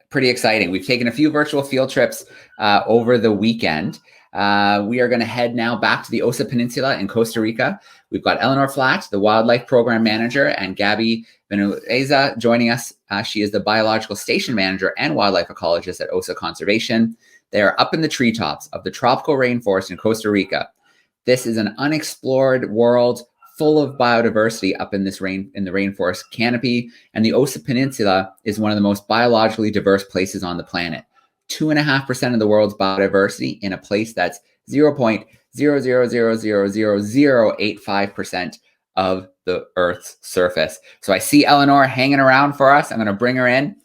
pretty exciting. We've taken a few virtual field trips over the weekend. We are going to head now back to the Osa Peninsula in Costa Rica. We've got Eleanor Flatt, the Wildlife Program Manager, and Gabby Benueza joining us. She is the Biological Station Manager and Wildlife Ecologist at Osa Conservation. They are up in the treetops of the tropical rainforest in Costa Rica. This is an unexplored world full of biodiversity up in the Rainforest Canopy, and the Osa Peninsula is one of the most biologically diverse places on the planet. 2.5% of the world's biodiversity in a place that's 0.0000085% of the Earth's surface. So I see Eleanor hanging around for us. I'm going to bring her in.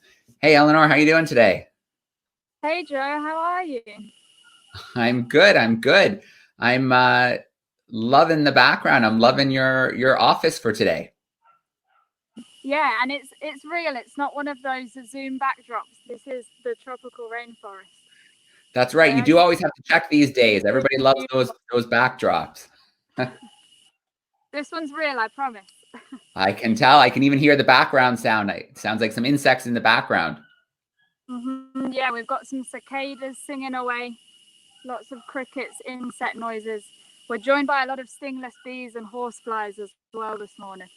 Hey, Eleanor, how are you doing today? Hey, Joe, how are you? I'm good. I'm loving the background. I'm loving your office for today. Yeah, and it's real. It's not one of those Zoom backdrops. This is the tropical rainforest. That's right. You do always have to check these days. Everybody loves those backdrops. This one's real, I promise. I can tell. I can even hear the background sound. It sounds like some insects in the background. Mm-hmm. Yeah, we've got some cicadas singing away. Lots of crickets, insect noises. We're joined by a lot of stingless bees and horseflies as well this morning.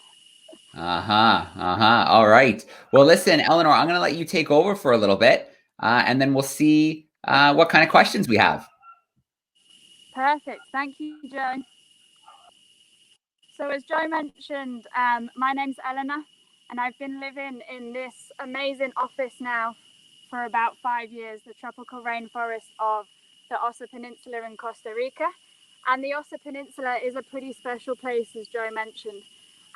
All right. Well, listen, Eleanor, I'm going to let you take over for a little bit, and then we'll see what kind of questions we have. Perfect. Thank you, Joe. So as Joe mentioned, my name's Eleanor, and I've been living in this amazing office now for about 5 years, the tropical rainforest of the Osa Peninsula in Costa Rica. And the Osa Peninsula is a pretty special place, as Joe mentioned.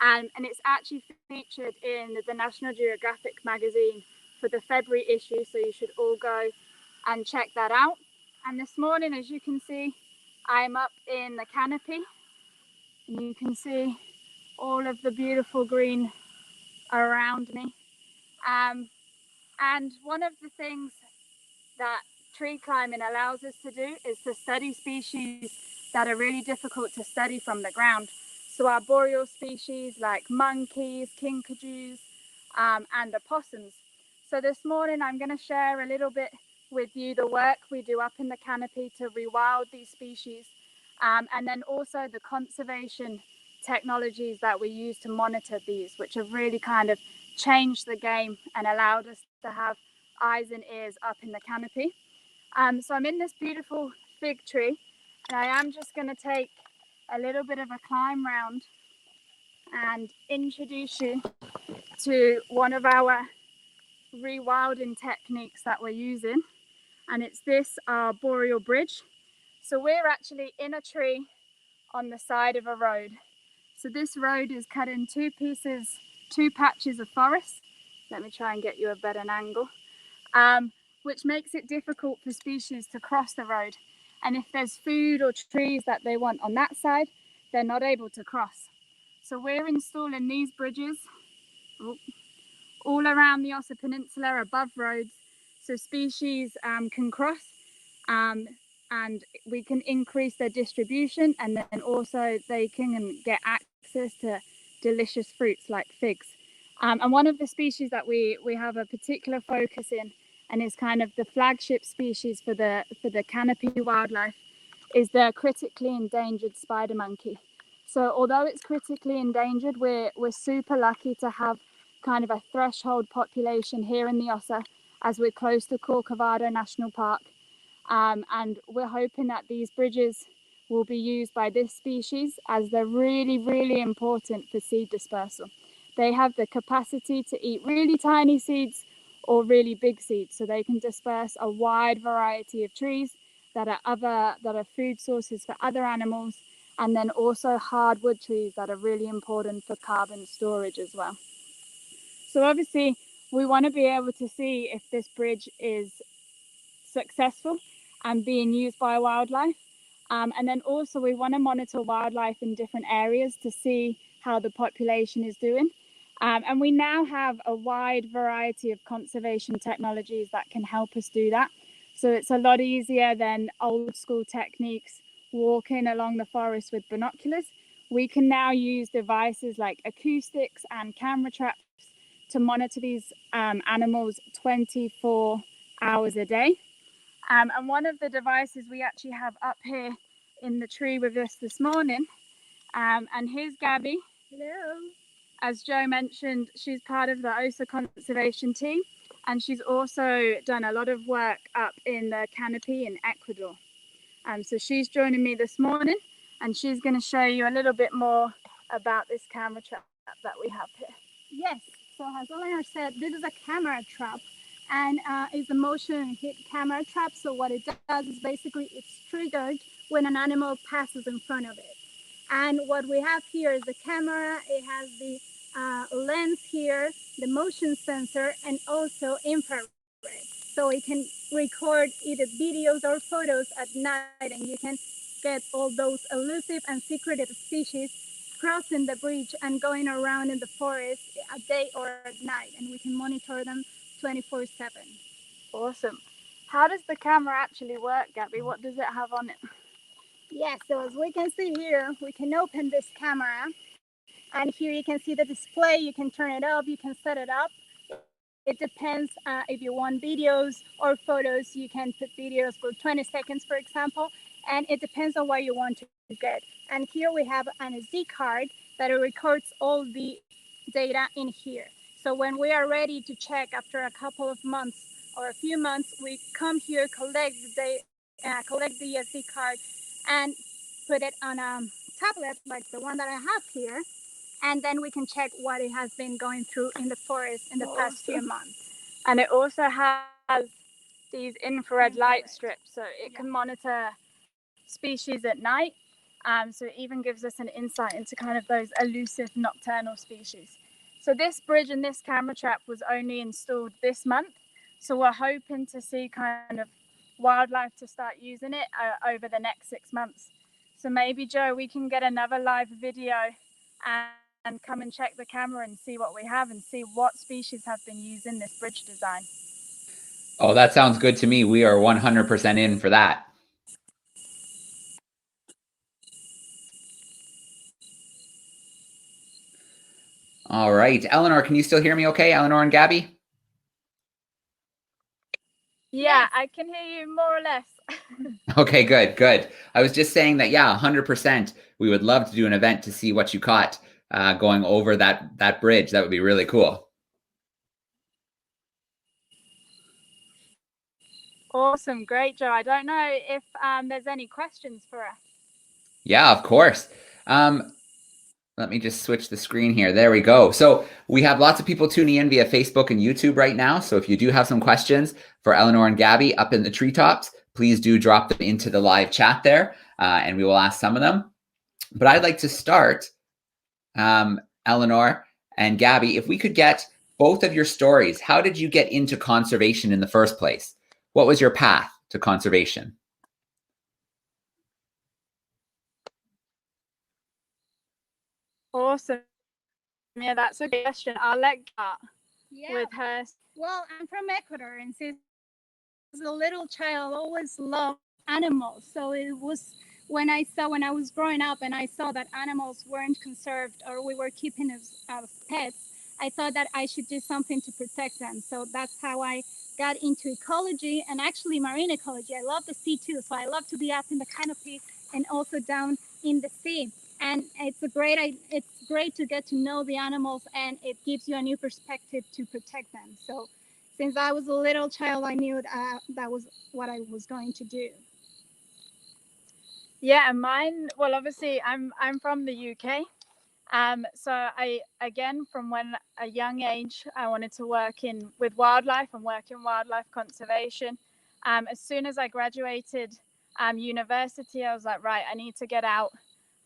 And it's actually featured in the National Geographic magazine for the February issue, so you should all go and check that out. And this morning, as you can see, I'm up in the canopy. And you can see all of the beautiful green around me. And one of the things that tree climbing allows us to do is to study species that are really difficult to study from the ground. So our boreal species like monkeys, kinkajous, and opossums. So this morning I'm going to share a little bit with you the work we do up in the canopy to rewild these species, and then also the conservation technologies that we use to monitor these, which have really kind of changed the game and allowed us to have eyes and ears up in the canopy. So I'm in this beautiful fig tree, and I am just going to take a little bit of a climb round and introduce you to one of our rewilding techniques that we're using, and it's this boreal bridge. So we're actually in a tree on the side of a road. So this road is cut in two patches of forest. Let me try and get you a better angle, which makes it difficult for species to cross the road. And if there's food or trees that they want on that side, they're not able to cross. So we're installing these bridges all around the Osa Peninsula above roads, so species can cross, and we can increase their distribution, and then also they can get access to delicious fruits like figs. And one of the species that we have a particular focus in, and is kind of the flagship species for the canopy wildlife, is the critically endangered spider monkey. So although it's critically endangered, we're super lucky to have kind of a threshold population here in the Osa, as we're close to Corcovado National Park. And we're hoping that these bridges will be used by this species, as they're really, really important for seed dispersal. They have the capacity to eat really tiny seeds or really big seeds, so they can disperse a wide variety of trees that are food sources for other animals, and then also hardwood trees that are really important for carbon storage as well. So obviously we want to be able to see if this bridge is successful and being used by wildlife, and then also we want to monitor wildlife in different areas to see how the population is doing. And we now have a wide variety of conservation technologies that can help us do that. So it's a lot easier than old school techniques, walking along the forest with binoculars. We can now use devices like acoustics and camera traps to monitor these animals 24 hours a day. And one of the devices we actually have up here in the tree with us this morning. And here's Gabby. Hello. As Joe mentioned, she's part of the Osa Conservation team, and she's also done a lot of work up in the canopy in Ecuador. So she's joining me this morning, and she's going to show you a little bit more about this camera trap that we have here. Yes, so as Eleanor said, this is a camera trap, and it's a motion hit camera trap. So what it does is basically it's triggered when an animal passes in front of it. And what we have here is the camera. It has the lens here, the motion sensor, and also infrared. So it can record either videos or photos at night, and you can get all those elusive and secretive species crossing the bridge and going around in the forest at day or at night, and we can monitor them 24/7. Awesome. How does the camera actually work, Gabby? What does it have on it? Yeah, so as we can see here, we can open this camera, and here you can see the display. You can turn it up, you can set it up. It depends if you want videos or photos. You can put videos for 20 seconds, for example, and it depends on what you want to get. And here we have an SD card that records all the data in here. So when we are ready to check after a couple of months or a few months, we come here, collect the SD card, and put it on a tablet like the one that I have here, and then we can check what it has been going through in the forest in the past few months. And it also has these infrared light strips, so it can monitor species at night. So it even gives us an insight into kind of those elusive nocturnal species. So this bridge and this camera trap was only installed this month. So we're hoping to see kind of wildlife to start using it over the next 6 months. So maybe, Joe, we can get another live video and come and check the camera and see what we have and see what species have been using this bridge design. Oh, that sounds good to me. We are 100% in for that. All right. Eleanor, can you still hear me okay? Eleanor and Gabby? Yeah, I can hear you more or less. Okay, good, good. I was just saying that, yeah, 100%. We would love to do an event to see what you caught going over that bridge. That would be really cool. Awesome. Great, Joe. I don't know if there's any questions for us. Yeah, of course. Let me just switch the screen here. There we go. So we have lots of people tuning in via Facebook and YouTube right now. So if you do have some questions for Eleanor and Gabby up in the treetops, please do drop them into the live chat there, and we will ask some of them. But I'd like to start, Eleanor and Gabby, if we could get both of your stories. How did you get into conservation in the first place? What was your path to conservation? Awesome. Yeah, that's a good question. I'll let Gart with her. Well, I'm from Ecuador, and since a little child, I always loved animals. So it was when I was growing up and I saw that animals weren't conserved or we were keeping as pets, I thought that I should do something to protect them. So that's how I got into ecology and actually marine ecology. I love the sea too. So I love to be up in the canopy and also down in the sea. And it's great to get to know the animals, and it gives you a new perspective to protect them. So since I was a little child, I knew that was what I was going to do. Yeah, and mine, well, obviously I'm from the UK. So I, again, from when a young age, I wanted to work with wildlife and work in wildlife conservation. As soon as I graduated university, I was like, right, I need to get out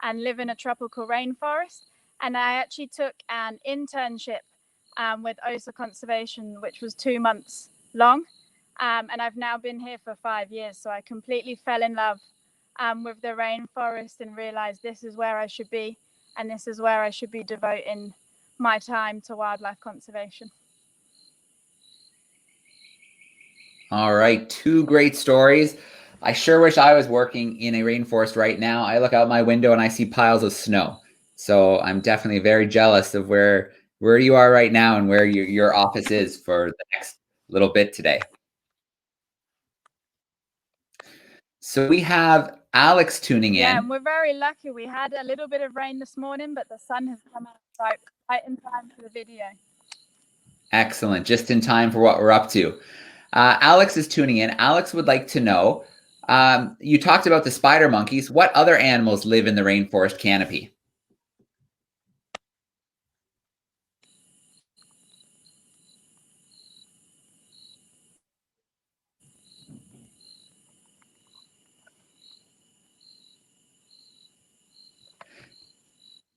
and live in a tropical rainforest. And I actually took an internship with Osa Conservation, which was 2 months long. And I've now been here for 5 years. So I completely fell in love with the rainforest and realized this is where I should be. And this is where I should be devoting my time to wildlife conservation. All right, 2 great stories. I sure wish I was working in a rainforest right now. I look out my window and I see piles of snow. So I'm definitely very jealous of where where you are right now and where your office is for the next little bit today. So we have Alex tuning in. Yeah, and we're very lucky. We had a little bit of rain this morning, but the sun has come out right in time for the video. Excellent. Just in time for what we're up to. Alex is tuning in. Alex would like to know, you talked about the spider monkeys. What other animals live in the rainforest canopy?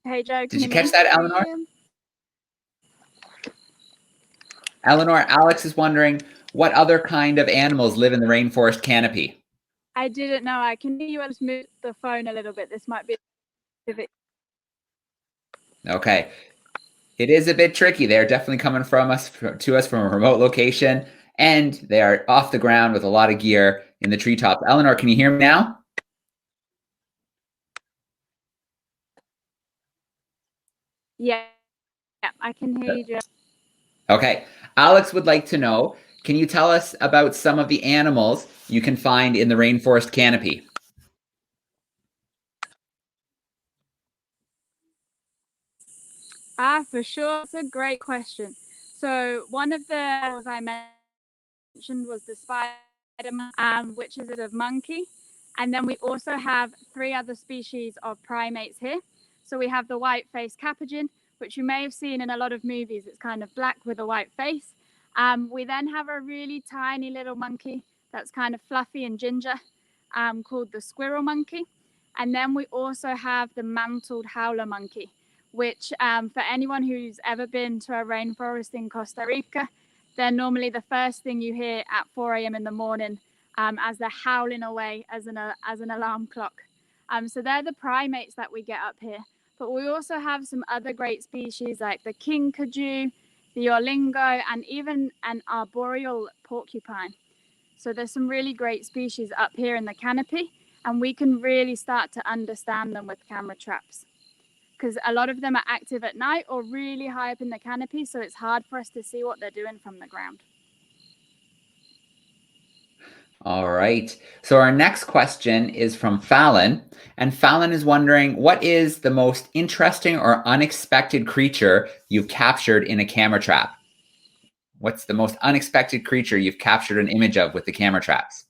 Hey, Joe, Did you catch that, Eleanor? Eleanor, Alex is wondering, what other kind of animals live in the rainforest canopy? I didn't know. I can hear you. I just moved the phone a little bit. This might be a bit. Okay. It is a bit tricky. They're definitely coming to us from a remote location, and they are off the ground with a lot of gear in the treetops. Eleanor, can you hear me now? Yeah, I can hear you, Joe. Okay. Alex would like to know, can you tell us about some of the animals you can find in the rainforest canopy? For sure. It's a great question. So one of the animals I mentioned was the spider, which is a monkey. And then we also have 3 other species of primates here. So we have the white-faced capuchin, which you may have seen in a lot of movies. It's kind of black with a white face. We then have a really tiny little monkey that's kind of fluffy and ginger, called the squirrel monkey. And then we also have the mantled howler monkey, which for anyone who's ever been to a rainforest in Costa Rica, they're normally the first thing you hear at 4 a.m. in the morning, as they're howling away as an alarm clock. So they're the primates that we get up here. But we also have some other great species like the kinkajou, the olingo, and even an arboreal porcupine. So there's some really great species up here in the canopy, and we can really start to understand them with camera traps, because a lot of them are active at night or really high up in the canopy, so it's hard for us to see what they're doing from the ground. All right. So our next question is from Fallon, and Fallon is wondering, what is the most interesting or unexpected creature you've captured in a camera trap? What's the most unexpected creature you've captured an image of with the camera traps?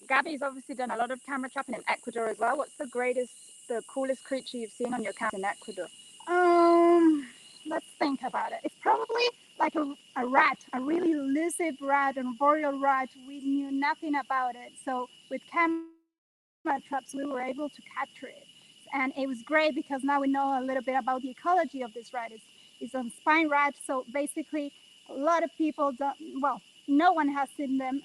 Gabby's obviously done a lot of camera trapping in Ecuador as well. What's the coolest creature you've seen on your camera in Ecuador? Let's think about it. It's probably like a rat, a really elusive rat, an arboreal rat. We knew nothing about it. So with camera traps, we were able to capture it. And it was great because now we know a little bit about the ecology of this rat. It's a spine rat. So basically, a lot of people no one has seen them.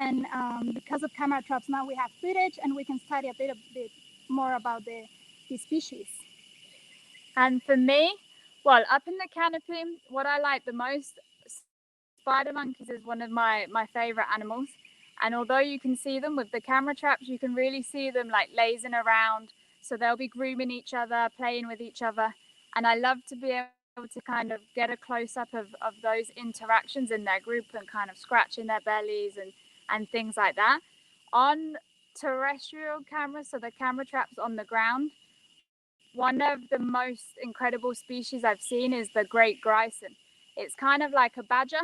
And because of camera traps, now we have footage and we can study a bit more about the species. And for me, well, up in the canopy, what I like the most, spider monkeys is one of my favorite animals. And although you can see them with the camera traps, you can really see them like lazing around. So they'll be grooming each other, playing with each other. And I love to be able to kind of get a close up of those interactions in their group and kind of scratching their bellies and things like that. On terrestrial cameras, so the camera traps on the ground, one of the most incredible species I've seen is the great grison. It's kind of like a badger,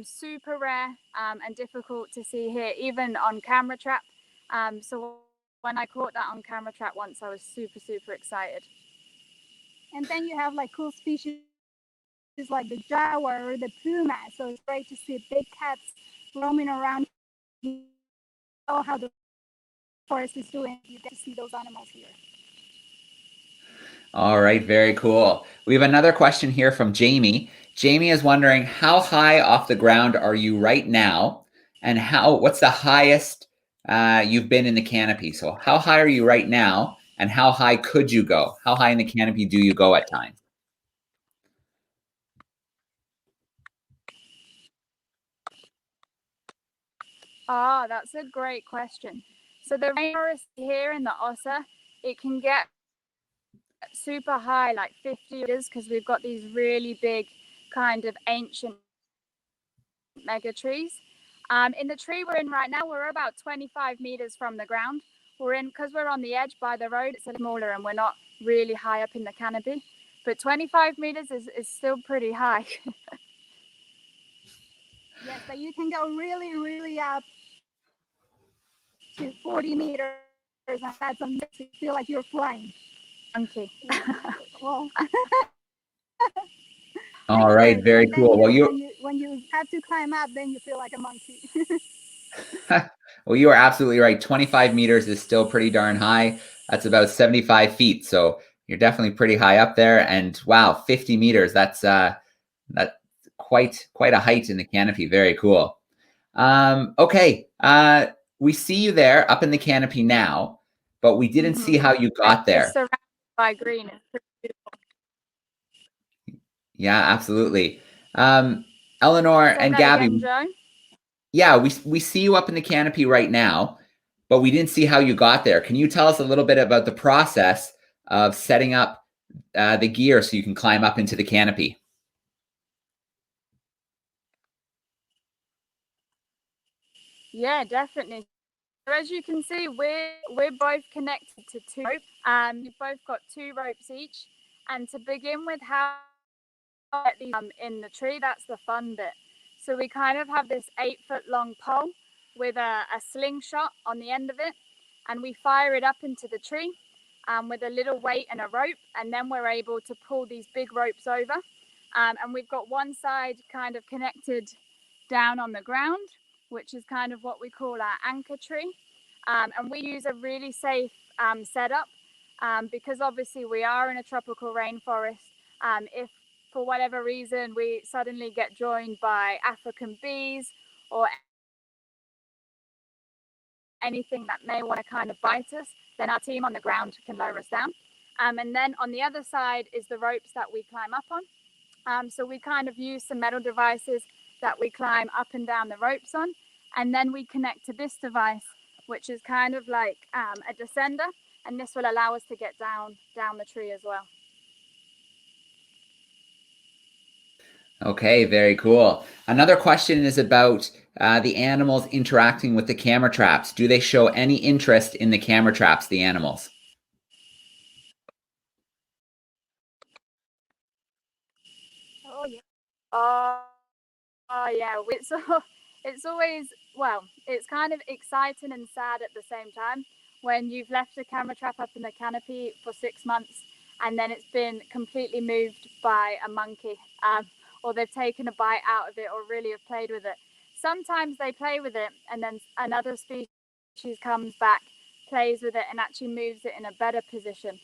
super rare and difficult to see here, even on camera trap. So when I caught that on camera trap once, I was super, super excited. And then you have like cool species like the jaguar or the puma. So it's great to see big cats roaming around. You know how the forest is doing. You get to see those animals here. All right, very cool. We have another question here from Jamie. Jamie is wondering, how high off the ground are you right now? And what's the highest you've been in the canopy? So how high are you right now? And how high could you go? How high in the canopy do you go at times? Ah, that's a great question. So the rainforest here in the Osa, it can get super high, like 50 meters, because we've got these really big kind of ancient mega trees. In the tree we're in right now, we're about 25 meters from the ground. We're in, because we're on the edge by the road, it's a little smaller and we're not really high up in the canopy. But 25 meters is still pretty high. Yes, but you can go really, really up to 40 meters, and that's amazing. You feel like you're flying. Monkey. Well, All right, very cool. Well, when you have to climb up, then you feel like a monkey. well, you are absolutely right. 25 meters is still pretty darn high. That's about 75 feet. So you're definitely pretty high up there. And wow, 50 meters. That's quite a height in the canopy. Very cool. Okay. We see you there up in the canopy now, but we didn't see how you got there. Surrounded by green. It's pretty beautiful. Yeah, absolutely. Eleanor and Gabby. Again, Joe? Yeah, we see you up in the canopy right now, but we didn't see how you got there. Can you tell us a little bit about the process of setting up the gear so you can climb up into the canopy? Yeah, definitely. So as you can see, we're both connected to two ropes. We've both got two ropes each. And to begin with, how get these in the tree, that's the fun bit. So we kind of have this 8-foot long pole with a slingshot on the end of it, and we fire it up into the tree with a little weight and a rope, and then we're able to pull these big ropes over. And we've got one side kind of connected down on the ground, which is kind of what we call our anchor tree. And we use a really safe setup because obviously we are in a tropical rainforest. If for whatever reason we suddenly get joined by African bees or anything that may want to kind of bite us, then our team on the ground can lower us down. And then on the other side is the ropes that we climb up on. So we kind of use some metal devices that we climb up and down the ropes on. And then we connect to this device, which is kind of like a descender. And this will allow us to get down the tree as well. Okay, very cool. Another question is about the animals interacting with the camera traps. Do they show any interest in the camera traps, the animals? Oh, yeah. Oh yeah, it's always, well, it's kind of exciting and sad at the same time when you've left a camera trap up in the canopy for 6 months and then it's been completely moved by a monkey, or they've taken a bite out of it or really have played with it. Sometimes they play with it and then another species comes back, plays with it and actually moves it in a better position.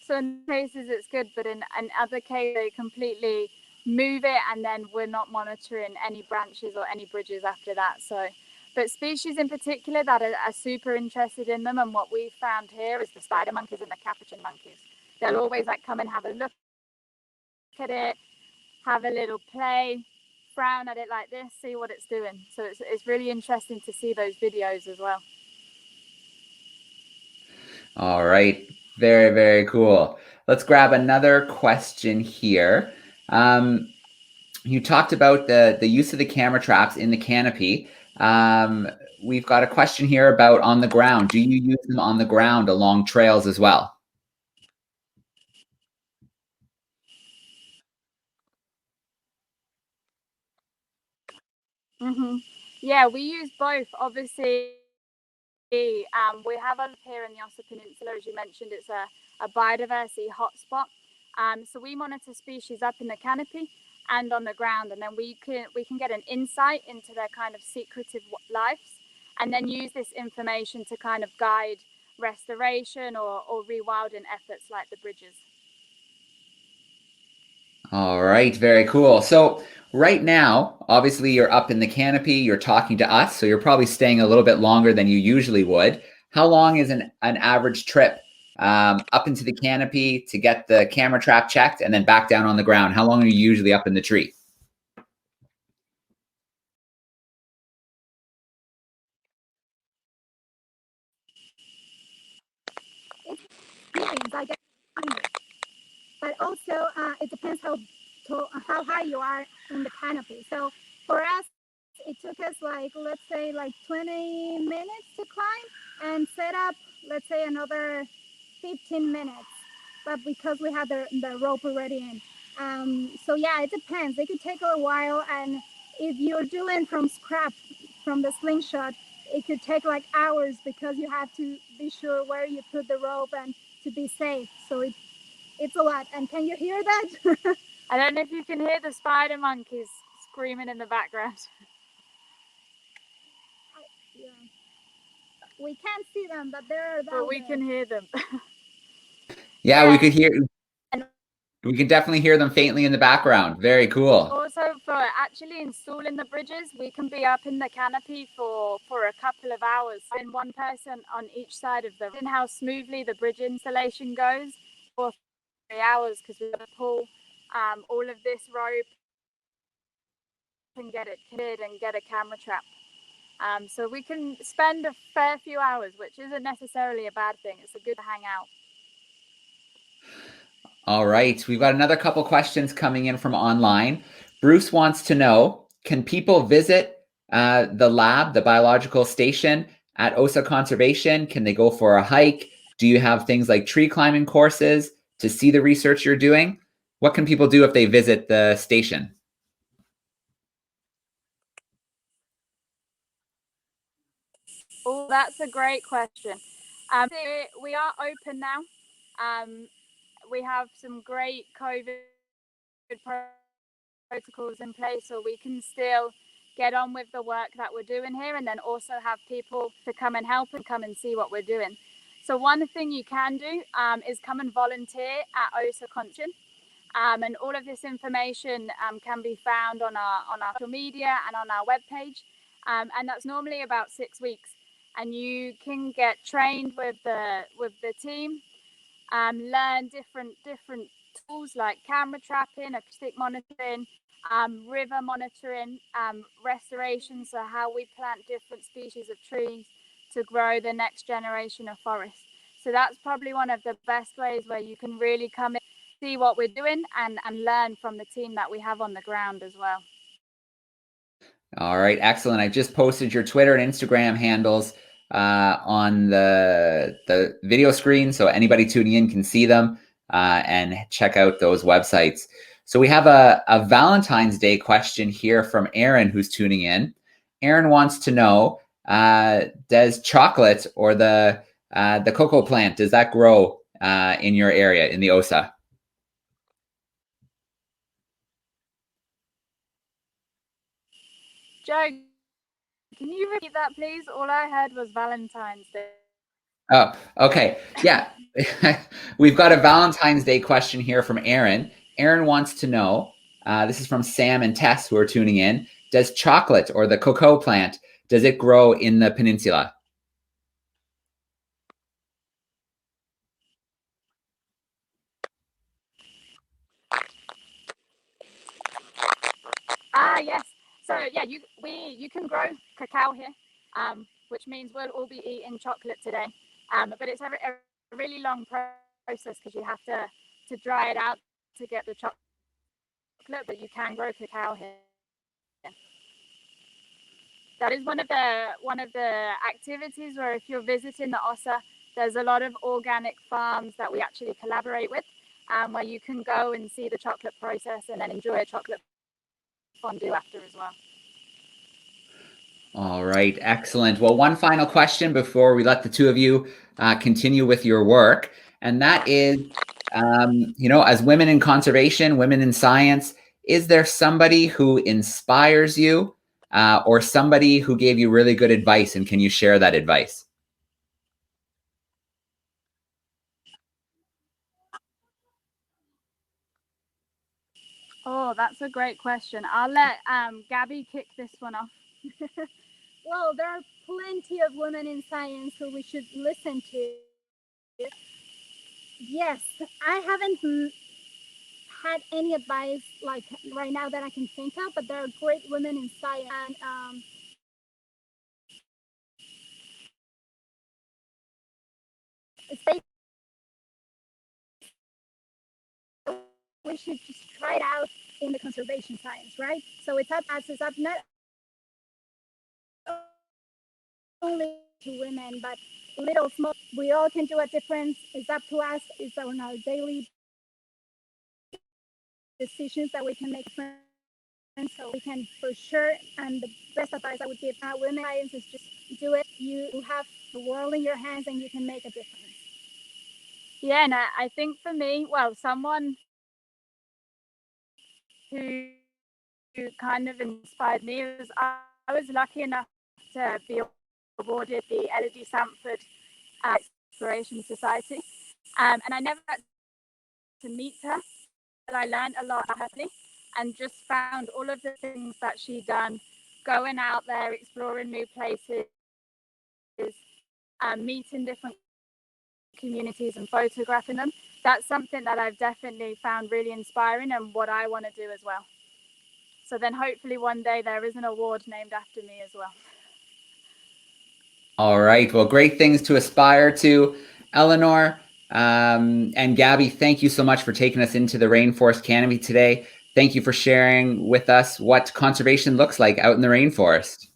So in cases it's good, but in other cases they completely move it and then we're not monitoring any branches or any bridges after that. So, but species in particular that are super interested in them, and what we found here is the spider monkeys and the capuchin monkeys. They'll always like come and have a look at it, have a little play, frown at it like this, see what it's doing. So it's really interesting to see those videos as well. All right. Very, very cool. Let's grab another question here. You talked about the use of the camera traps in the canopy. We've got a question here about on the ground. Do you use them on the ground along trails as well? Yeah, we use both. Obviously, we have up here in the Osa Peninsula, as you mentioned, it's a biodiversity hotspot. So we monitor species up in the canopy and on the ground, and then we can get an insight into their kind of secretive lives, and then use this information to kind of guide restoration or rewilding efforts like the bridges. All right, very cool. So right now, obviously you're up in the canopy, you're talking to us, so you're probably staying a little bit longer than you usually would. How long is an average trip up into the canopy to get the camera trap checked and then back down on the ground? How long are you usually up in the tree? experience, I guess. But also, it depends how high you are in the canopy. So for us, it took us like, let's say, like 20 minutes to climb and set up, let's say, another 15 minutes. But because we had the rope already in. So yeah, it depends. It could take a while. And if you're doing from scratch, from the slingshot, it could take like hours because you have to be sure where you put the rope and to be safe. So it's a lot. And can you hear that? I don't know if you can hear the spider monkeys screaming in the background. Yeah. We can't see them, but they're But we can hear them. Yeah, we could hear. We can definitely hear them faintly in the background. Very cool. Also, for actually installing the bridges, we can be up in the canopy for a couple of hours. And one person on each side of them. And how smoothly the bridge installation goes for 3 hours because we're going to pull all of this rope and get it cleared and get a camera trap. So we can spend a fair few hours, which isn't necessarily a bad thing. It's a good to hang out. All right. We've got another couple questions coming in from online. Bruce wants to know, can people visit the lab, the biological station at Osa Conservation? Can they go for a hike? Do you have things like tree climbing courses to see the research you're doing? What can people do if they visit the station? Oh, that's a great question. We are open now. We have some great COVID protocols in place, so we can still get on with the work that we're doing here, and then also have people to come and help and come and see what we're doing. So one thing you can do is come and volunteer at Osa Conservation. And all of this information can be found on our social media and on our webpage. And that's normally about 6 weeks. And you can get trained with the team, learn different tools like camera trapping, acoustic monitoring, river monitoring, restoration, so how we plant different species of trees to grow the next generation of forests. So that's probably one of the best ways where you can really come in, see what we're doing, and learn from the team that we have on the ground as well. All right, excellent. I just posted your Twitter and Instagram handles on the video screen, so anybody tuning in can see them and check out those websites. So we have a Valentine's Day question here from Aaron, who's tuning in. Aaron wants to know, does chocolate or the cocoa plant, does that grow in your area in the Osa? Joe, can you repeat that, please? All I heard was Valentine's Day. Oh, okay. Yeah. We've got a Valentine's Day question here from Aaron. Aaron wants to know, this is from Sam and Tess who are tuning in, does chocolate or the cocoa plant, does it grow in the peninsula? Yes. So yeah, you can grow cacao here, which means we'll all be eating chocolate today. But it's a really long process because you have to dry it out to get the chocolate. But you can grow cacao here. That is one of the activities where, if you're visiting the Osa, there's a lot of organic farms that we actually collaborate with, where you can go and see the chocolate process and then enjoy a chocolate fondue after as well. All right, excellent. Well, one final question before we let the two of you continue with your work, and that is, as women in conservation, women in science, is there somebody who inspires you or somebody who gave you really good advice, and can you share that advice? Oh, that's a great question. I'll let Gabby kick this one off. Well, there are plenty of women in science who we should listen to. Yes, I haven't had any advice like right now that I can think of, but there are great women in science. And stay should just try it out in the conservation science, right? So it's up us, it's up not only to women, but little small, we all can do a difference. It's up to us. It's on our daily decisions that we can make difference. So we can for sure, and the best advice I would give women science is just do it. You have the world in your hands and you can make a difference. Yeah, and I think for me, well, someone who kind of inspired me was I was lucky enough to be awarded the Elodie Sanford Exploration Society, and I never got to meet her, but I learned a lot about her and just found all of the things that she'd done, going out there, exploring new places, meeting different communities and photographing them. That's something that I've definitely found really inspiring and what I want to do as well. So then hopefully one day there is an award named after me as well. All right. Well, great things to aspire to. Eleanor and Gabby, thank you so much for taking us into the Rainforest Canopy today. Thank you for sharing with us what conservation looks like out in the rainforest.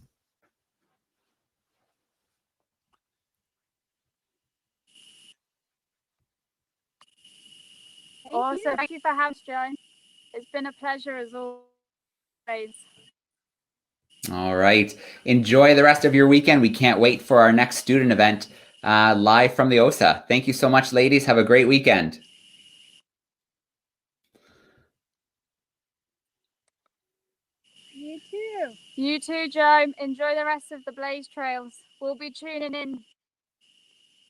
Awesome. Thank you for having us, Joan. It's been a pleasure as always. All right. Enjoy the rest of your weekend. We can't wait for our next student event live from the OSA. Thank you so much, ladies. Have a great weekend. You too. You too, Joe. Enjoy the rest of the Blaze Trails. We'll be tuning in